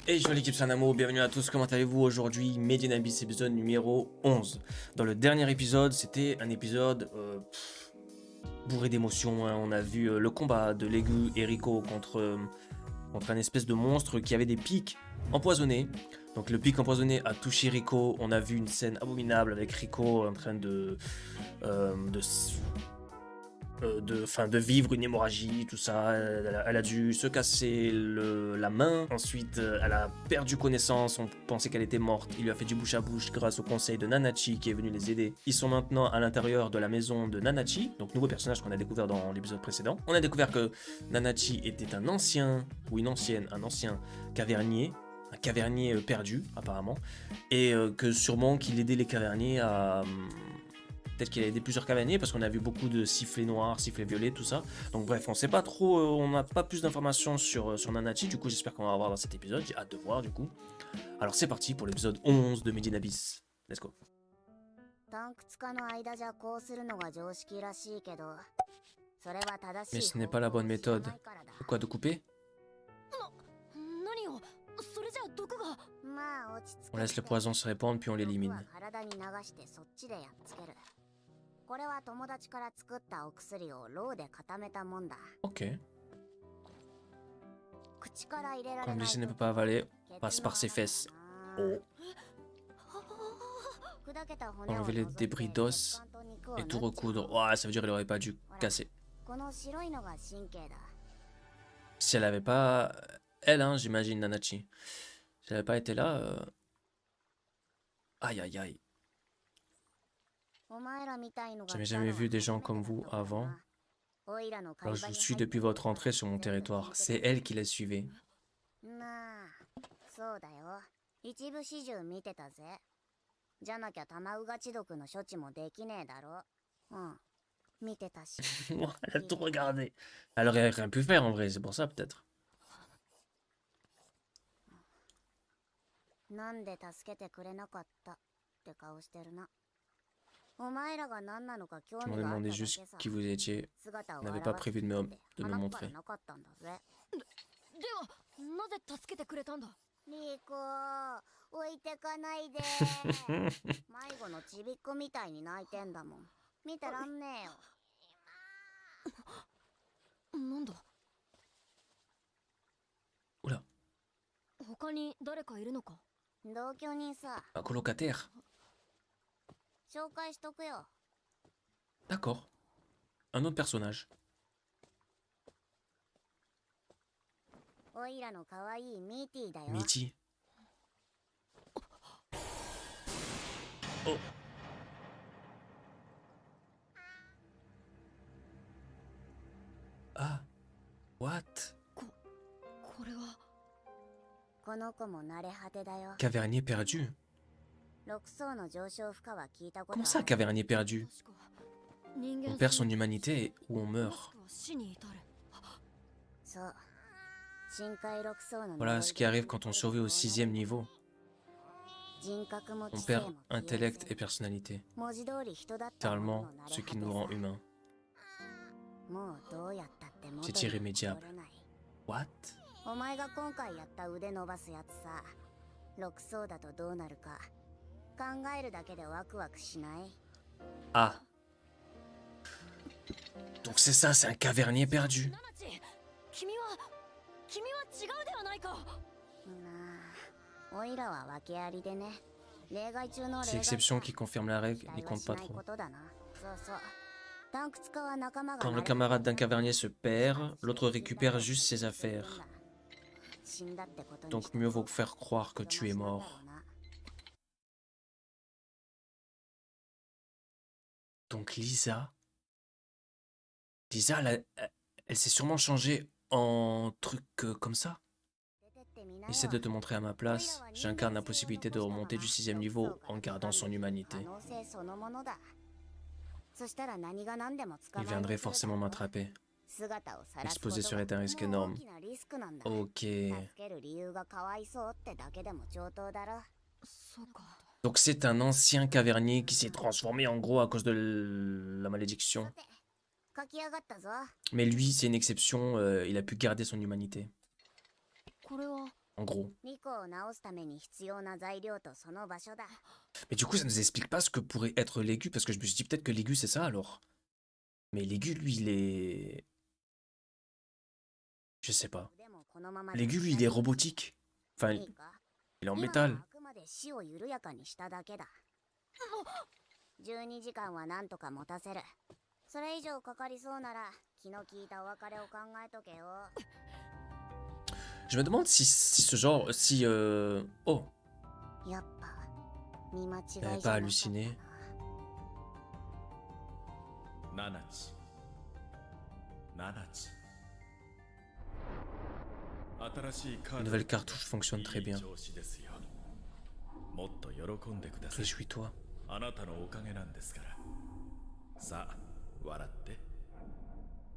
Hey, je suis l'équipe Sanamo, bienvenue à tous, comment allez-vous aujourd'hui? Made in Abyss, épisode numéro 11. Dans le dernier épisode, c'était un épisode bourré d'émotions, hein. On a vu le combat de Legu et Rico contre un espèce de monstre qui avait des pics empoisonnés. Donc le pic empoisonné a touché Rico, on a vu une scène abominable avec Rico en train de vivre une hémorragie, tout ça. Elle a dû se casser la main. Ensuite, elle a perdu connaissance. On pensait qu'elle était morte. Il lui a fait du bouche à bouche grâce au conseil de Nanachi qui est venu les aider. Ils sont maintenant à l'intérieur de la maison de Nanachi, donc nouveau personnage qu'on a découvert dans l'épisode précédent. On a découvert que Nanachi était un ancien cavernier. Un cavernier perdu, apparemment. Et que sûrement qu'il aidait les caverniers à... Peut-être qu'il a aidé plusieurs caverniers parce qu'on a vu beaucoup de sifflets noirs, sifflets violets, tout ça. Donc bref, on sait pas trop, on n'a pas plus d'informations sur Nanachi. Du coup, j'espère qu'on va avoir dans cet épisode. J'ai hâte de voir du coup. Alors c'est parti pour l'épisode 11 de Made in Abyss. Let's go. Mais ce n'est pas la bonne méthode. Pourquoi de couper? On laisse le poison se répandre puis on l'élimine. Ok. Comme Lucie ne peut pas avaler, passe par ses fesses. Oh. Enlever les débris d'os et tout recoudre. Oh, ça veut dire qu'elle aurait pas dû casser. Si elle avait pas... Elle, hein, j'imagine, Nanachi. Si elle avait pas été là... Aïe, aïe, aïe. J'avais jamais vu des gens comme vous avant. Alors je vous suis depuis votre entrée sur mon territoire. C'est elle qui la suivait. Elle a tout regardé. Elle aurait rien pu faire en vrai, c'est pour ça peut-être. Je me demandais juste qui vous étiez. Vous n'avez pas prévu de me montrer. Oula. Un colocataire. D'accord. Un autre personnage. Mitty. Oh. Ah. What? Cavernier perdu? Comment ça, cavernier perdu? On perd son humanité ou on meurt. Voilà ce qui arrive quand on survit au 6e niveau. On perd intellect et personnalité. Littéralement, ce qui nous rend humains. C'est irrémédiable. What? Ah. Donc c'est ça, c'est un cavernier perdu. C'est l'exception qui confirme la règle, n'y compte pas trop. Quand le camarade d'un cavernier se perd, l'autre récupère juste ses affaires. Donc mieux vaut faire croire que tu es mort. Donc Lisa, elle s'est sûrement changée en truc comme ça. Essaie de te montrer à ma place. J'incarne la possibilité de remonter du 6e niveau en gardant son humanité. Il viendrait forcément m'attraper. L'exposer serait un risque énorme. Ok. Donc c'est un ancien cavernier qui s'est transformé en gros à cause de la malédiction. Mais lui, c'est une exception, il a pu garder son humanité. En gros. リコを直すために必要な材料とその場所だ。 Mais du coup, ça nous explique pas ce que pourrait être l'aigu, parce que je me suis dit peut-être que l'aigu c'est ça alors. Mais l'aigu, lui, il est... Je sais pas. でもこのままで L'aigu, lui, il est robotique. Enfin, いいか il est en 今は métal. あくまで死を緩やかにしただけだ。12時間はなんとか持たせる。それ以上かかりそうなら気の利いたお別れを考えとけよ。 Je me demande si ce genre... Si... Oh, やっぱ見間違いじゃ j'avais な pas かった halluciné. ナナチナナチ新しいカー La ド nouvelle cartouche fonctionne très いい bien. 調子ですよ。もっと喜んでください。 Réjouis-toi. あなたのおかげなんですから。さあ笑って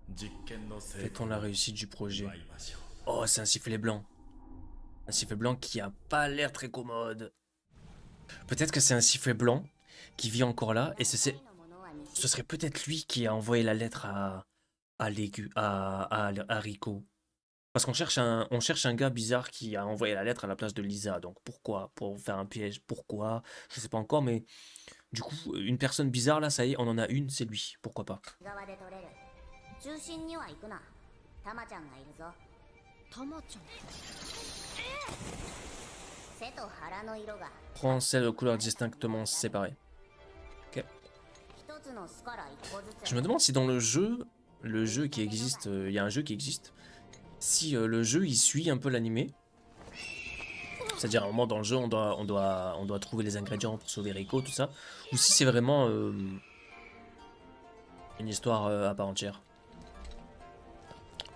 実験の成 Fêtons 功 la を réussite du projet. 祝いましょう。 Oh, c'est un sifflet blanc. Un sifflet blanc qui a pas l'air très commode. Peut-être que c'est un sifflet blanc qui vit encore là, et ce serait peut-être lui qui a envoyé la lettre à l'aigu, à Rico. Parce qu'on cherche on cherche un gars bizarre qui a envoyé la lettre à la place de Lisa. Donc pourquoi? Pour faire un piège? Pourquoi? Je sais pas encore, mais du coup, une personne bizarre là, ça y est, on en a une, c'est lui. Pourquoi pas? 側で取れる。中心には行くな。タマちゃんがいるぞ。タマちゃん。背と腹の色が Prends celle aux couleurs distinctement séparées. Ok. 一つの巣から一個ずつ。 Je me demande si dans le jeu qui existe, il y a un jeu qui existe, si le jeu il suit un peu l'animé. C'est-à-dire à un moment dans le jeu on doit trouver les ingrédients pour sauver Rico, tout ça. Ou si c'est vraiment une histoire à part entière.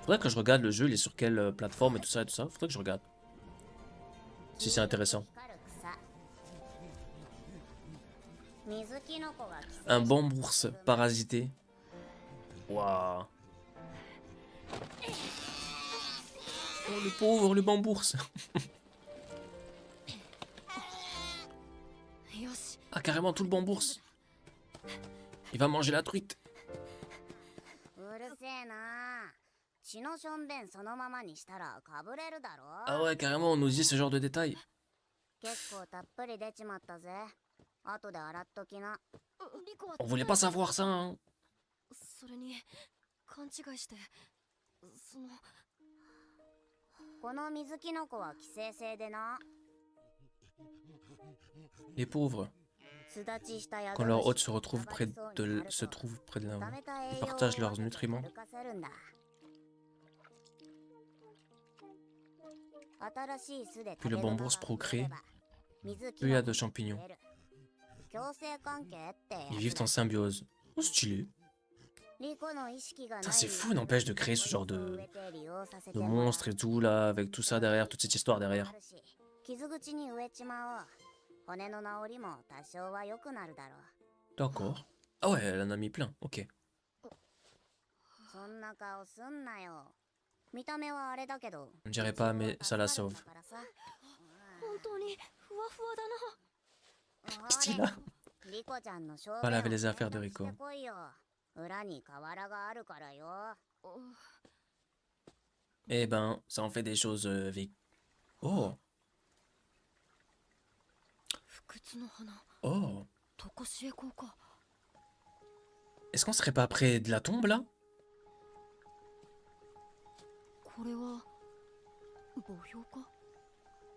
Faudrait que je regarde le jeu, il est sur quelle plateforme et tout ça et tout ça. Faudrait que je regarde. Si c'est intéressant. 水キノコが寄生 Un bambours parasité. Waouh. Oh le pauvre, le bambours. Ah carrément tout le bambours. Il va manger la truite. うるせえな。血のしょんべんそのままにしたらかぶれるだろ。 Ah ouais carrément on nous dit ce genre de détails. 結構たっぷり出ちまったぜ。後で洗っときな。 On voulait pas savoir ça hein. それに勘違いしてそのこの水キノコは寄生性でな。 Les pauvres. 巣立ちした宿 Quand leur 主 hôte se retrouve près se trouve près de là. 溜めた栄 Ils 養を partagent leurs わずか nutriments. 歩かせるんだ。新しい巣で Puis le 食べ物 bambours が procrée. 増えれば水キ Plus il y ノ a コ de が champignons. 増える。共生関係ってや Ils つ vivent だ。 en symbiose. Oh stylé. リコの意識がない Putain, c'est fou, n'empêche, de créer ce genre 植えて利用させて de もらう monstres et tout là, avec tout ça derrière, toute cette histoire あ derrière. るし傷口に植えちまおう。骨の治りも多少は良くなるだろう。 D'accord. Ah ouais, elle en a mis plein, ok. そんな顔すんなよ。見た目はあれだけど。 On ne dirait pas, mais ça la sauve. だからさ。本当にふわふわだな。 Style là. リコちゃんの証 Va 言 laver を les affaires de 選択 Rico. してこいよ。裏に河原があるからよ。 Eh ben, ça en fait des choses avec... Oh, 不屈の花 oh. とこしえこうか。 Est-ce qu'on serait pas près de la tombe là? これは墓標か。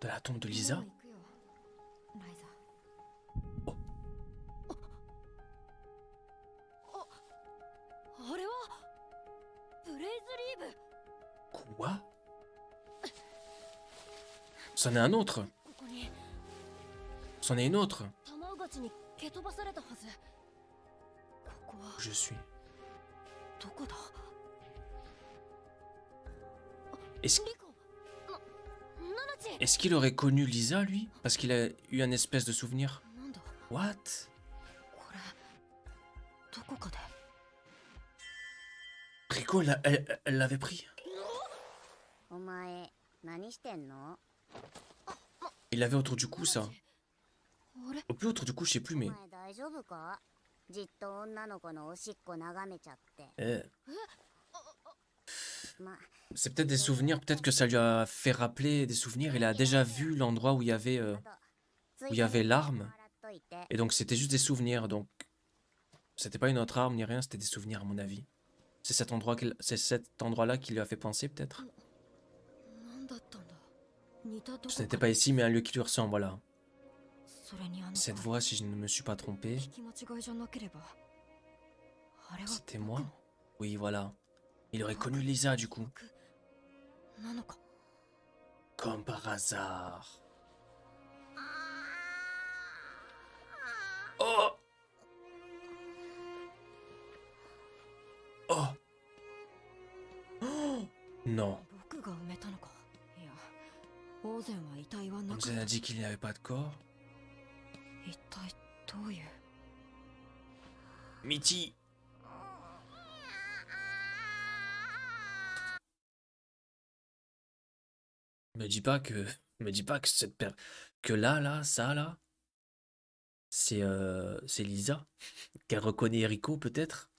De la tombe de も Lisa? う行くよライザ。あれはブレイズリーブ。 Quoi? C'en est un autre. ここに C'en est une autre. タマウガチに蹴飛ばされたはず。ここは Je suis. どこだ。 Est-ce リコナナチ。 est-ce qu'il aurait connu Lisa lui? Parce qu'il a eu un espèce de souvenir. なんだ What? これ。どこかで。 Rico, elle l'avait pris. お前何してんの？ Il l'avait autour du cou ça. あれ Au plus autour du cou, je sais plus お mais... 前大丈夫か？じっと女の子のおしっこ眺めちゃって。 Eh. C'est peut-être des souvenirs, peut-être que ça lui a fait rappeler des souvenirs. Il a déjà vu l'endroit où il y avait l'arme. Et donc c'était juste des souvenirs. Donc c'était pas une autre arme ni rien, c'était des souvenirs à mon avis. C'est cet endroit-là qui lui a fait penser peut-être. 何だったんだ。似たとこ Ce n'était pas ici, mais un lieu qui lui ressemble, voilà. それにあの Cette voix, si je ne me suis pas trompé, 聞き間違いじゃなければあれは c'était moi. Oui, voilà. Il aurait connu Lisa du coup. 僕なのか。 Comme par hasard. Oh! Oh! Oh! Non. 僕が埋めたのか。いや、オーゼンは遺体はな On かっ nous た。 a dit qu'il n'y avait pas de corps. 一体どういう。 Mitty! Me dis pas que que là, ça là, c'est Lisa qu'elle reconnaît Rico peut-être.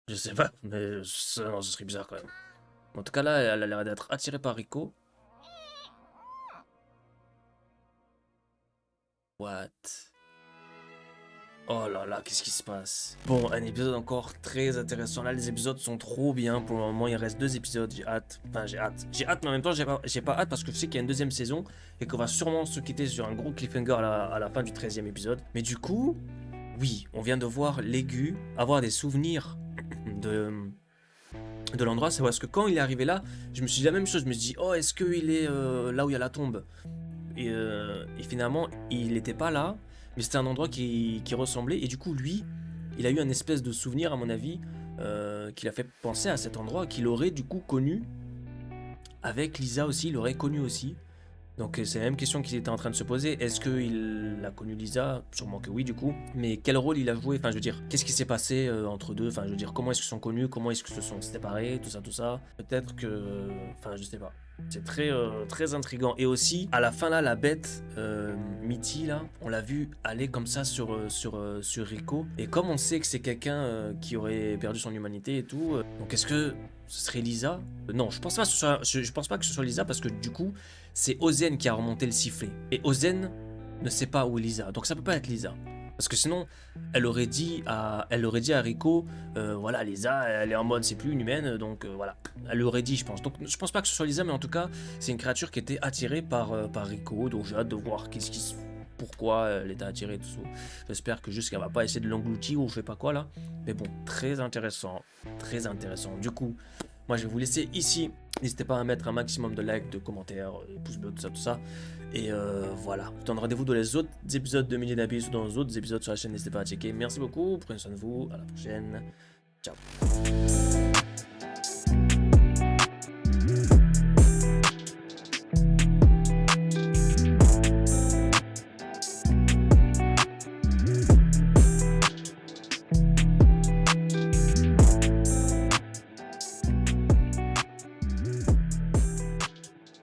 Je sais pas, mais non, ce serait bizarre quand même. En tout cas là, elle a l'air d'être attirée par Rico. What? Oh là là, qu'est-ce qui se passe? Bon, un épisode encore très intéressant. Là, les épisodes sont trop bien. Pour le moment, il reste 2 épisodes. J'ai hâte. Enfin, j'ai hâte. J'ai hâte, mais en même temps, j'ai pas hâte parce que je sais qu'il y a une deuxième saison et qu'on va sûrement se quitter sur un gros cliffhanger à la fin du 13e épisode. Mais du coup, oui, on vient de voir l'aigu avoir des souvenirs de l'endroit. C'est parce que quand il est arrivé là, je me suis dit la même chose. Je me suis dit, oh, est-ce qu'il est là où il y a la tombe? Et finalement, il n'était pas là. Mais c'était un endroit qui ressemblait. Et du coup, lui, il a eu un espèce de souvenir, à mon avis, qui l'a fait penser à cet endroit, qu'il aurait du coup connu. Avec Lisa aussi, il l'aurait connu aussi. Donc c'est la même question qu'il était en train de se poser. Est-ce qu'il a connu Lisa? Sûrement que oui, du coup. Mais quel rôle il a joué? Enfin, je veux dire, qu'est-ce qui s'est passé entre deux? Enfin, je veux dire, comment est-ce qu'ils sont connus? Comment est-ce qu'ils se sont séparés? Tout ça. Peut-être que... Enfin, je sais pas. C'est très, très intriguant. Et aussi, à la fin là, la bête, Mitty là, on l'a vu aller comme ça sur Rico. Et comme on sait que c'est quelqu'un qui aurait perdu son humanité et tout, donc est-ce que ce serait Lisa? Non, je pense pas que je pense pas que ce soit Lisa parce que du coup, c'est Ozen qui a remonté le sifflet. Et Ozen ne sait pas où est Lisa. Donc ça peut pas être Lisa. Parce que sinon, elle aurait dit à Rico, voilà, Lisa, elle est en mode, c'est plus une humaine, donc voilà. Elle l'aurait dit, je pense. Donc je pense pas que ce soit Lisa, mais en tout cas, c'est une créature qui était attirée par Rico, donc j'ai hâte de voir pourquoi elle était attirée et tout ça. J'espère que juste qu'elle va pas essayer de l'engloutir ou je sais pas quoi là. Mais bon, très intéressant, très intéressant. Du coup, moi je vais vous laisser ici. N'hésitez pas à mettre un maximum de likes, de commentaires, pouces bleus, tout ça. Et voilà. Je vous donne rendez-vous dans les autres épisodes de Milliers d'Abyss ou dans les autres épisodes sur la chaîne. N'hésitez pas à checker. Merci beaucoup. Prenez soin de vous. À la prochaine. Ciao.